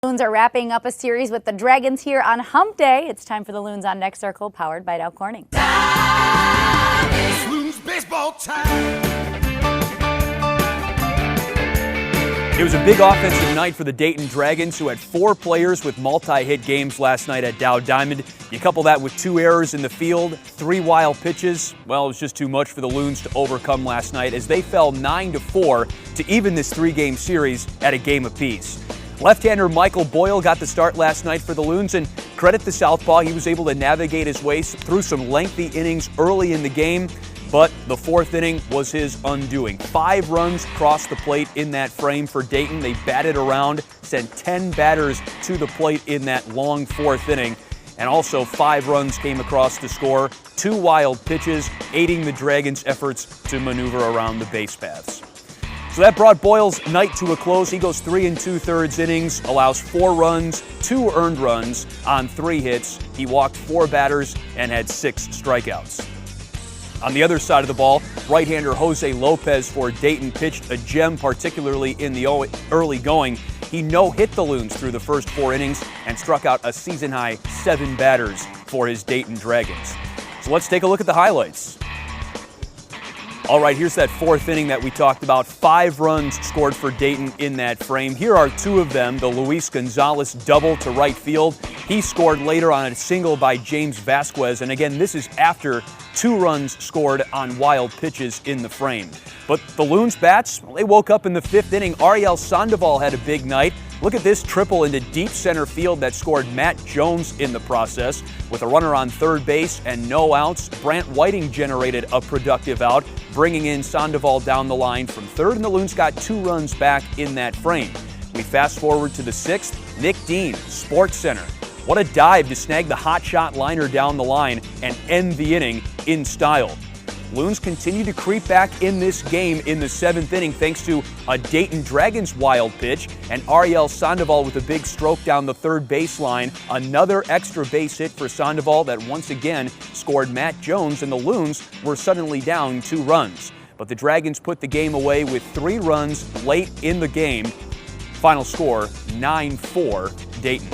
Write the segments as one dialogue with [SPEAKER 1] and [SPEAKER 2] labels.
[SPEAKER 1] Loons are wrapping up a series with the Dragons here on Hump Day. It's time for the Loons on Next Circle, powered by Dow Corning.
[SPEAKER 2] It's Loons baseball time.
[SPEAKER 3] It was a big offensive night for the Dayton Dragons, who had 4 players with multi-hit games last night at Dow Diamond. You couple that with 2 errors in the field, 3 wild pitches. Well, it was just too much for the Loons to overcome last night as they fell 9-4 to even this 3-game series at a game apiece. Left-hander Michael Boyle got the start last night for the Loons, and credit the southpaw, he was able to navigate his way through some lengthy innings early in the game, but the 4th inning was his undoing. 5 runs crossed the plate in that frame for Dayton. They batted around, sent 10 batters to the plate in that long 4th inning, and also 5 runs came across to score, 2 wild pitches, aiding the Dragons' efforts to maneuver around the base paths. So that brought Boyle's night to a close. He goes 3 2/3 innings, allows 4 runs, 2 earned runs on 3 hits. He walked 4 batters and had 6 strikeouts. On the other side of the ball, right-hander Jose Lopez for Dayton pitched a gem, particularly in the early going. He no-hit the Loons through the first 4 innings and struck out a season-high 7 batters for his Dayton Dragons. So let's take a look at the highlights. All right, here's that 4th inning that we talked about. 5 runs scored for Dayton in that frame. Here are 2 of them. The Luis Gonzalez double to right field. He scored later on a single by James Vasquez. And again, this is after 2 runs scored on wild pitches in the frame. But the Loons bats, well, they woke up in the 5th inning. Ariel Sandoval had a big night. Look at this triple into deep center field that scored Matt Jones in the process. With a runner on 3rd base and no outs, Brant Whiting generated a productive out, bringing in Sandoval down the line from 3rd, and the Loons got 2 runs back in that frame. We fast forward to the 6th. Nick Dean, Sports Center. What a dive to snag the hot shot liner down the line and end the inning in style. Loons continue to creep back in this game in the 7th inning thanks to a Dayton Dragons wild pitch and Ariel Sandoval with a big stroke down the 3rd baseline. Another extra base hit for Sandoval that once again scored Matt Jones, and the Loons were suddenly down 2 runs. But the Dragons put the game away with 3 runs late in the game. Final score 9-4 Dayton.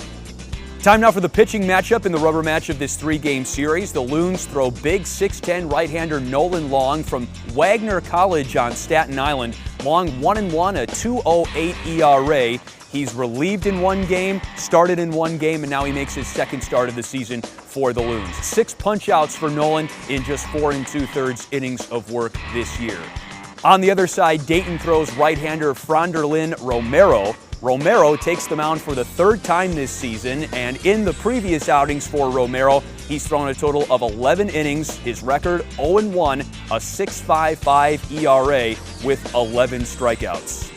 [SPEAKER 3] Time now for the pitching matchup in the rubber match of this 3-game series. The Loons throw big 6'10" right-hander Nolan Long from Wagner College on Staten Island. Long 1-1, a 2.08 ERA. He's relieved in 1 game, started in 1 game, and now he makes his 2nd start of the season for the Loons. 6 punch-outs for Nolan in just 4 2/3 innings of work this year. On the other side, Dayton throws right-hander Franderlin Romero. Romero takes the mound for the 3rd time this season, and in the previous outings for Romero, he's thrown a total of 11 innings. His record 0-1, a 6.55 ERA with 11 strikeouts.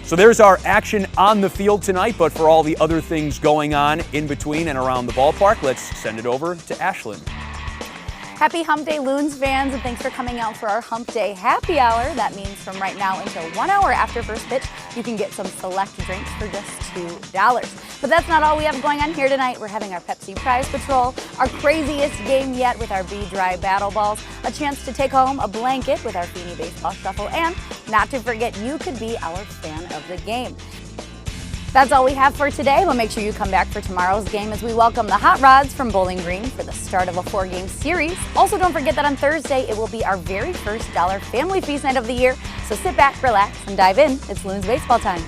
[SPEAKER 3] So there's our action on the field tonight, but for all the other things going on in between and around the ballpark, let's send it over to Ashlyn.
[SPEAKER 1] Happy Hump Day, Loons fans, and thanks for coming out for our Hump Day happy hour. That means from right now until 1 hour after first pitch, you can get some select drinks for just $2. But that's not all we have going on here tonight. We're having our Pepsi Prize Patrol, our craziest game yet with our Be-Dry Battle Balls, a chance to take home a blanket with our Feeney Baseball Shuffle, and not to forget, you could be our fan of the game. That's all we have for today, but make sure you come back for tomorrow's game as we welcome the Hot Rods from Bowling Green for the start of a 4-game series. Also, don't forget that on Thursday, it will be our very first Dollar Family Feast night of the year. So sit back, relax, and dive in. It's Loons baseball time.